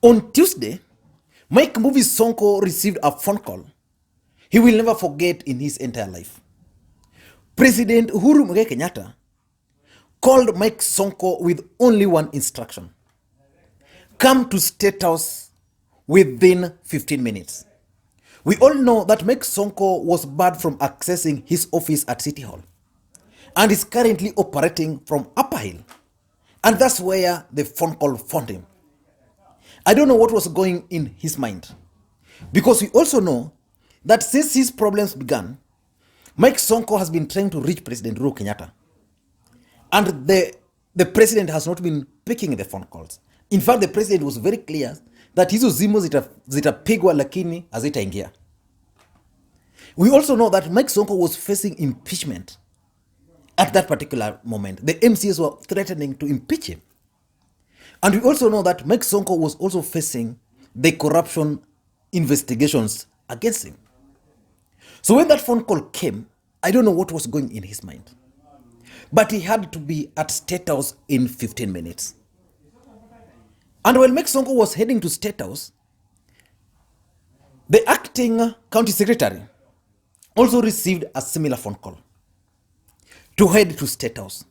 On Tuesday, Mike Movie Sonko received a phone call he will never forget in his entire life. President Uhuru Kenyatta called Mike Sonko with only one instruction: come to State House within 15 minutes. We all know that Mike Sonko was barred from accessing his office at City Hall and is currently operating from Upper Hill. And that's where the phone call found him. I don't know what was going in his mind, because we also know that since his problems began, Mike Sonko has been trying to reach President Uhuru Kenyatta. And the president has not been picking the phone calls. In fact, the president was very clear that hizo zimo zitapigwa lakini hazitaingia. We also know that Mike Sonko was facing impeachment at that particular moment. The MCs were threatening to impeach him. And we also know that Mike Sonko was also facing the corruption investigations against him. So when that phone call came, I don't know what was going in his mind. But he had to be at State House in 15 minutes. And while Mike Sonko was heading to State House, the acting county secretary also received a similar phone call to head to State House.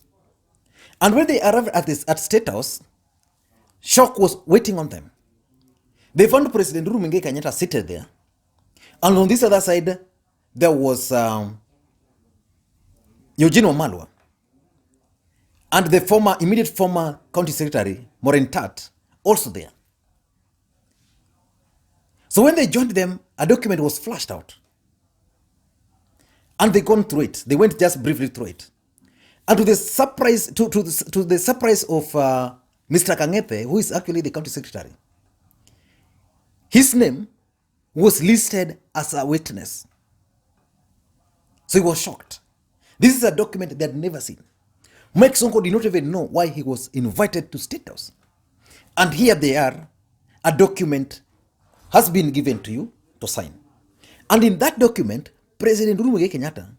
And when they arrived at State House, shock was waiting on them. They found President Uhuru Kenyatta seated there. And on this other side, there was Eugene Wamalwa and the immediate former county secretary, Maureen Tat, also there. So when they joined them, a document was flashed out. And they gone through it. They went just briefly through it. And to the surprise, to the surprise of Mr. Kangete, who is actually the county secretary, his name was listed as a witness. So he was shocked. This is a document they had never seen. Mike Sonko did not even know why he was invited to State House. And here they are, a document has been given to you to sign. And in that document, President Uhuru Kenyatta,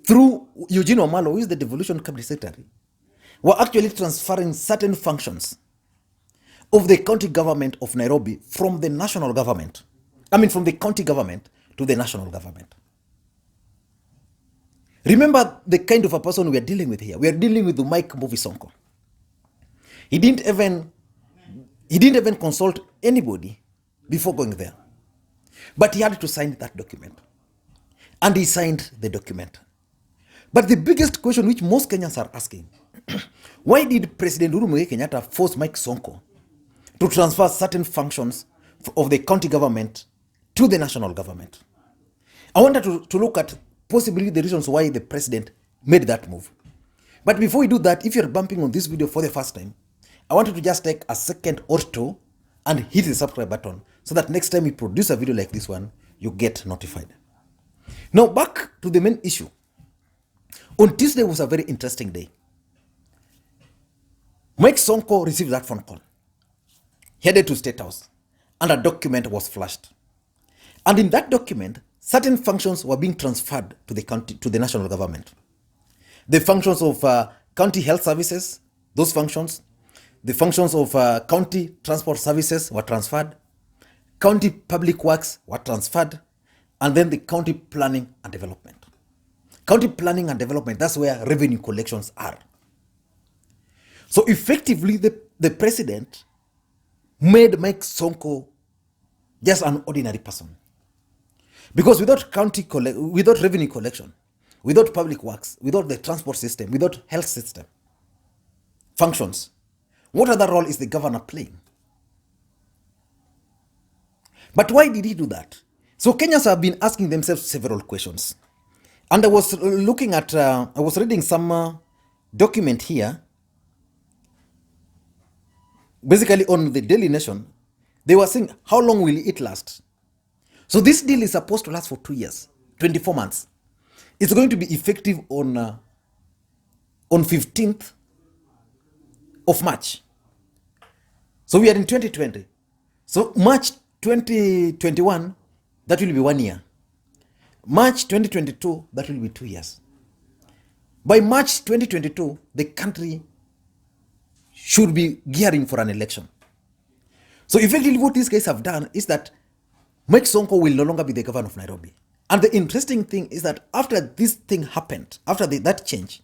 through Eugene Wamalwa, who is the devolution cabinet secretary, were actually transferring certain functions of the county government of Nairobi from the national government. From the county government to the national government. Remember the kind of a person we are dealing with here. We are dealing with the Mike Movie Sonko. He didn't even consult anybody before going there. But he had to sign that document. And he signed the document. But the biggest question which most Kenyans are asking, why did President Uhuru Kenyatta force Mike Sonko to transfer certain functions of the county government to the national government? I wanted to look at possibly the reasons why the president made that move. But before we do that, if you're bumping on this video for the first time, I want you to just take a second or two and hit the subscribe button so that next time we produce a video like this one, you get notified. Now back to the main issue. On Tuesday was a very interesting day. Mike Sonko received that phone call, headed to State House, and a document was flashed. And in that document, certain functions were being transferred to the national government. The functions of county health services, those functions, the functions of county transport services were transferred, county public works were transferred, and then the county planning and development. County planning and development, that's where revenue collections are. So effectively, the president made Mike Sonko just an ordinary person. Because without without revenue collection, without public works, without the transport system, without health system functions, what other role is the governor playing? But why did he do that? So Kenyans have been asking themselves several questions. And I was looking at, I was reading some document here, basically on the Daily Nation. They were saying, how long will it last? So this deal is supposed to last for 2 years, 24 months. It's going to be effective on 15th of March. So we are in 2020. So March 2021, that will be 1 year. March 2022, that will be 2 years. By March 2022, the country should be gearing for an election. So effectively what these guys have done is that Mike Sonko will no longer be the governor of Nairobi. And the interesting thing is that after this thing happened, after that change,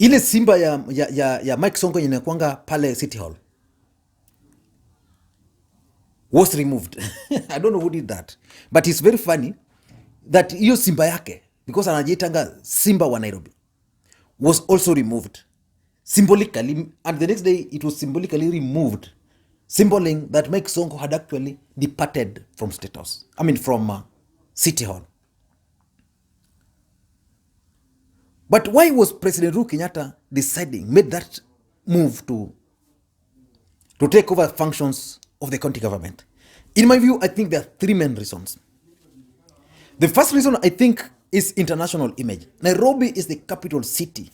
ile simba ya Mike Sonko yenye kwanga pale City Hall was removed. I don't know who did that. But it's very funny that hiyo simba yake, because anajiitanga simba wa Nairobi, was also removed. Symbolically, and the next day it was symbolically removed, symboling that Mike Sonko had actually departed from State House. I mean from City Hall. But why was President Uhuru Kenyatta made that move to take over functions of the county government? In my view, I think there are three main reasons. The first reason, I think, is international image. Nairobi is the capital city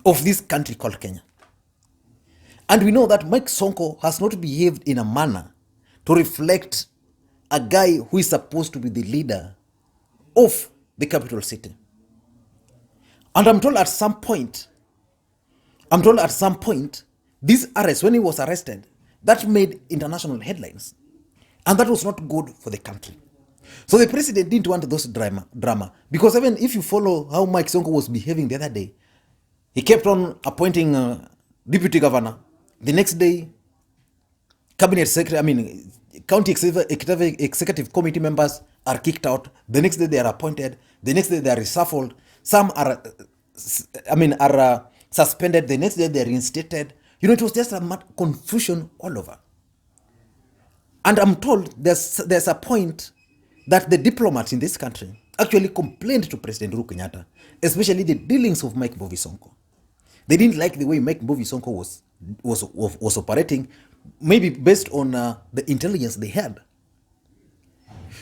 of this country called Kenya. And we know that Mike Sonko has not behaved in a manner to reflect a guy who is supposed to be the leader of the capital city. And I'm told at some point, this arrest, when he was arrested, that made international headlines. And that was not good for the country. So the president didn't want those drama. Because even if you follow how Mike Sonko was behaving the other day, he kept on appointing deputy governor. The next day, cabinet secretary, county executive committee members are kicked out. The next day they are appointed. The next day they are reshuffled. Some are suspended. The next day they are reinstated. It was just a confusion all over. And I'm told there's a point that the diplomats in this country actually complained to President Uhuru Kenyatta, especially the dealings of Mike Sonko. They didn't like the way Mike Sonko was operating, maybe based on the intelligence they had.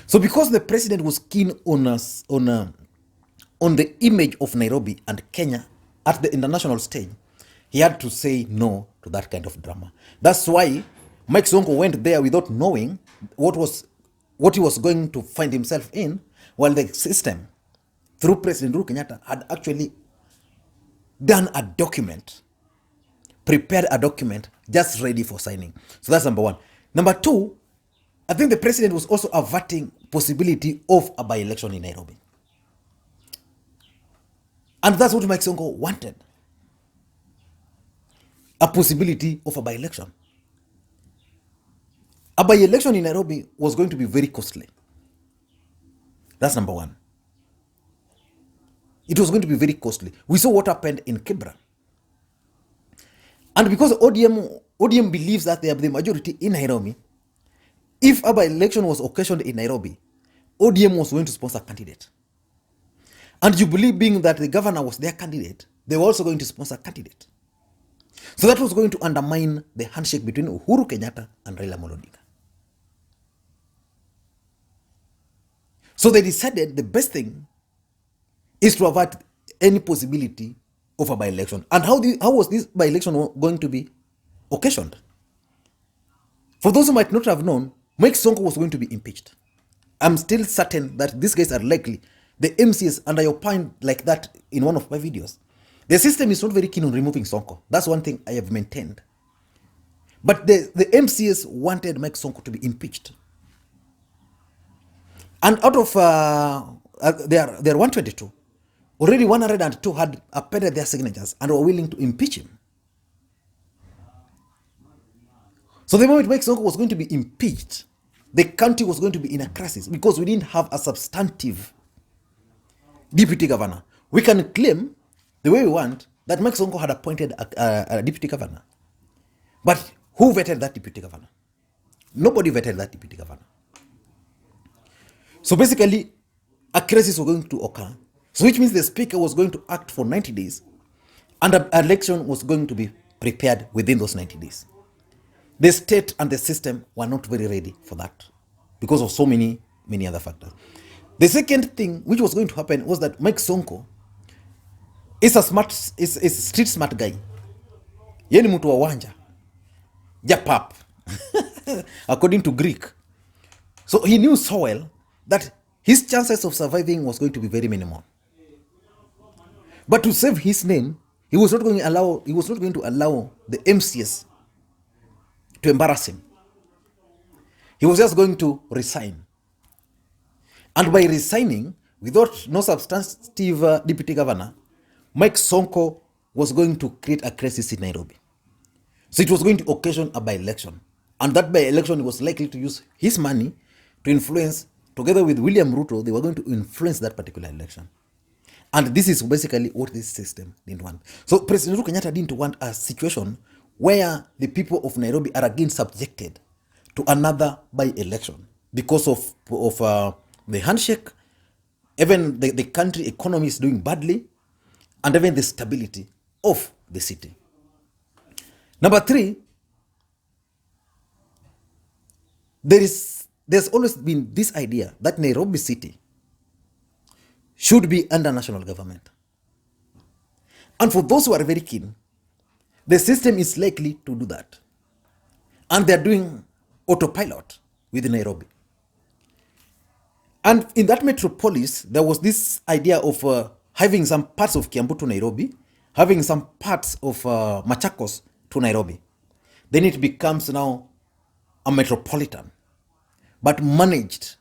So because the president was keen on the image of Nairobi and Kenya at the international stage, he had to say no to that kind of drama. That's why Mike Sonko went there without knowing what he was going to find himself in, while the system, through President Uhuru Kenyatta, had actually done a document, prepared a document just ready for signing. So that's number one. Number two, I think the president was also averting possibility of a by-election in Nairobi. And that's what Mike Sonko wanted. A possibility of a by-election. A by-election in Nairobi was going to be very costly. That's number one. It was going to be very costly. We saw what happened in Kibra. And because ODM believes that they have the majority in Nairobi, if a by-election was occasioned in Nairobi, ODM was going to sponsor a candidate. And you believe, being that the governor was their candidate, they were also going to sponsor a candidate. So that was going to undermine the handshake between Uhuru Kenyatta and Raila Odinga. So they decided the best thing is to avert any possibility of a by-election. And how was this by-election going to be occasioned? For those who might not have known, Mike Sonko was going to be impeached. I'm still certain that these guys are likely, the MCS, and I opined like that in one of my videos. The system is not very keen on removing Sonko. That's one thing I have maintained. But the MCS wanted Mike Sonko to be impeached. And out of their 122, already 102 had appended their signatures and were willing to impeach him. So the moment Mike Sonko was going to be impeached, the country was going to be in a crisis because we didn't have a substantive deputy governor. We can claim the way we want that Mike Sonko had appointed a deputy governor. But who vetted that deputy governor? Nobody vetted that deputy governor. So basically, a crisis was going to occur. So which means the speaker was going to act for 90 days and an election was going to be prepared within those 90 days. The state and the system were not very ready for that because of so many other factors. The second thing which was going to happen was that Mike Sonko is a street smart guy. Yeni mtu wa wanja. Japap. According to Greek. So he knew so well that his chances of surviving was going to be very minimal. But to save his name, he was not going to allow the MCS to embarrass him. He was just going to resign. And by resigning, without no substantive deputy governor, Mike Sonko was going to create a crisis in Nairobi. So it was going to occasion a by-election. And that by-election was likely to use his money to influence, together with William Ruto, they were going to influence that particular election. And this is basically what this system didn't want. So President Uhuru Kenyatta didn't want a situation where the people of Nairobi are again subjected to another by-election because of the handshake, even the country economy is doing badly, and even the stability of the city. Number 3, there's always been this idea that Nairobi city should be under national government. And for those who are very keen, the system is likely to do that. And they're doing autopilot with Nairobi. And in that metropolis, there was this idea of having some parts of Kiambu to Nairobi, having some parts of Machakos to Nairobi. Then it becomes now a metropolitan, but managed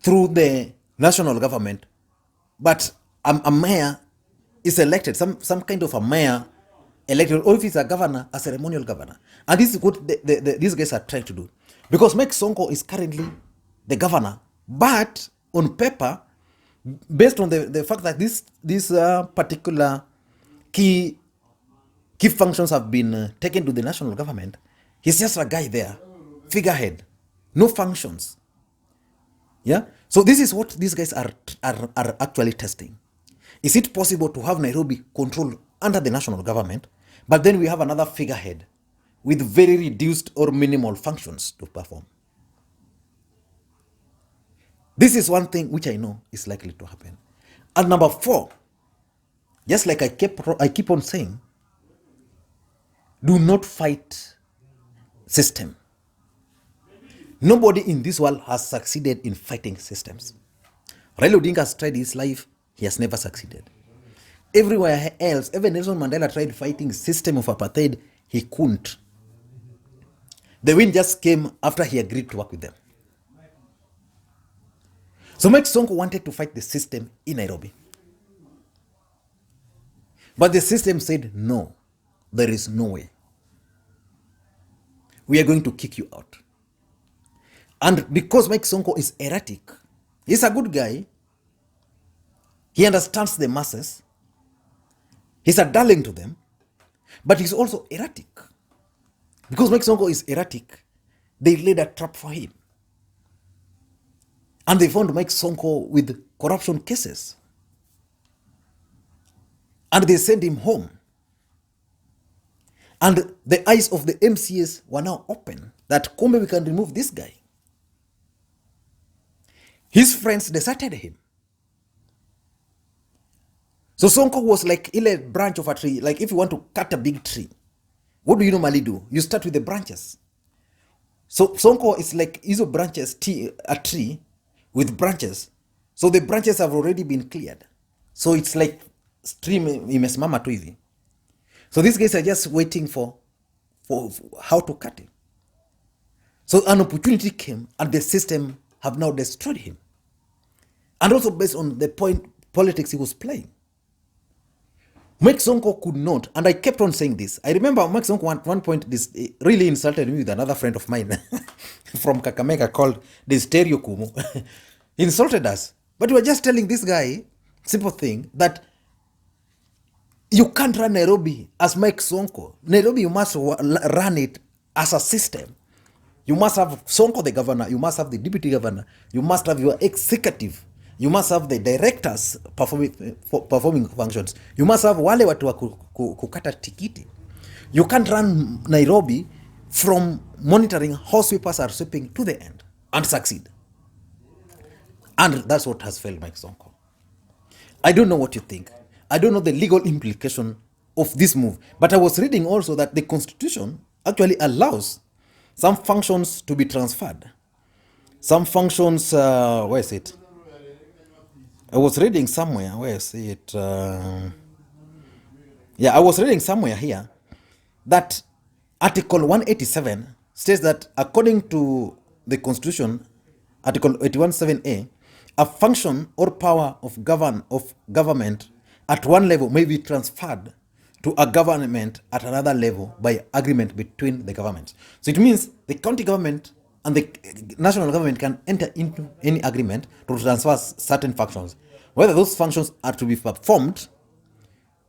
through the national government. But a mayor is elected, some kind of a mayor elected, or if it's a governor, a ceremonial governor. And this is what these guys are trying to do. Because Mike Sonko is currently the governor, but on paper, based on the fact that these particular key functions have been taken to the national government, he's just a guy there, figurehead, no functions. Yeah. So this is what these guys are actually testing. Is it possible to have Nairobi controlled under the national government, but then we have another figurehead with very reduced or minimal functions to perform? This is one thing which I know is likely to happen. And number 4, just like I keep on saying, do not fight system. Nobody in this world has succeeded in fighting systems. Raila Odinga has tried his life, he has never succeeded. Everywhere else, even Nelson Mandela tried fighting system of apartheid, he couldn't. The win just came after he agreed to work with them. So Mike Sonko wanted to fight the system in Nairobi. But the system said, no, there is no way. We are going to kick you out. And because Mike Sonko is erratic, he's a good guy, he understands the masses, he's a darling to them, but he's also erratic. Because Mike Sonko is erratic, they laid a trap for him. And they found Mike Sonko with corruption cases. And they sent him home. And the eyes of the MCAs were now open that Kumbe, we can remove this guy. His friends deserted him. So Sonko was like a branch of a tree. Like if you want to cut a big tree, what do you normally do? You start with the branches. So Sonko is like hizo branches, a tree with branches. So the branches have already been cleared. So it's like stream imesimama tu hivi. So these guys are just waiting for how to cut him. So an opportunity came and the system have now destroyed him. And also based on the politics he was playing. Mike Sonko could not, and I kept on saying this. I remember Mike Sonko at one point this really insulted me with another friend of mine from Kakamega called the Stereo Kumu. He insulted us. But we were just telling this guy, simple thing, that you can't run Nairobi as Mike Sonko. Nairobi, you must run it as a system. You must have Sonko the governor, you must have the deputy governor, you must have your executive, you must have the directors performing functions, you must have wale watu wa kukata tikiti. You can't run Nairobi from monitoring how sweepers are sweeping to the end and succeed. And that's what has failed Mike Sonko. I don't know what you think. I don't know the legal implication of this move. But I was reading also that the Constitution actually allows some functions to be transferred. Some functions, where is it? I was reading somewhere, where is it? I was reading somewhere here that Article 187 states that according to the Constitution, Article 81.7a, a function or power of government at one level may be transferred to a government at another level by agreement between the governments. So it means the county government and the national government can enter into any agreement to transfer certain functions. Whether those functions are to be performed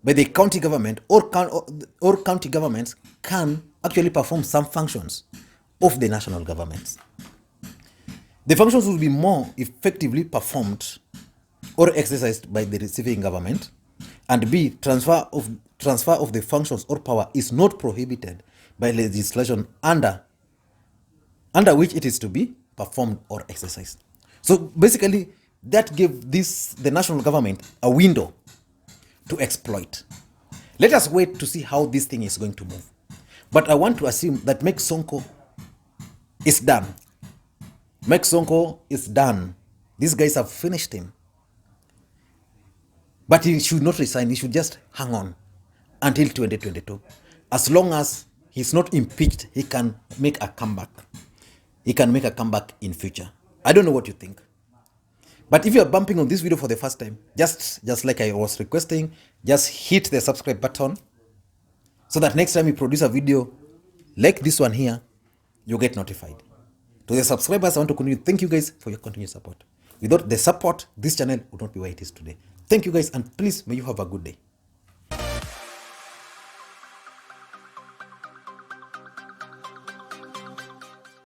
by the county government or county governments can actually perform some functions of the national governments. The functions will be more effectively performed or exercised by the receiving government, and B, transfer of the functions or power is not prohibited by legislation under which it is to be performed or exercised. So basically, that gave the national government a window to exploit. Let us wait to see how this thing is going to move. But I want to assume that Mike Sonko is done. Mike Sonko is done. These guys have finished him. But he should not resign. He should just hang on until 2022. As long as he's not impeached, he can make a comeback. He can make a comeback in future. I don't know what you think. But if you're bumping on this video for the first time, just like I was requesting, just hit the subscribe button so that next time we produce a video like this one here, you get notified. To the subscribers, I want to continue. Thank you guys for your continued support. Without the support, this channel would not be where it is today. Thank you guys, and please may you have a good day.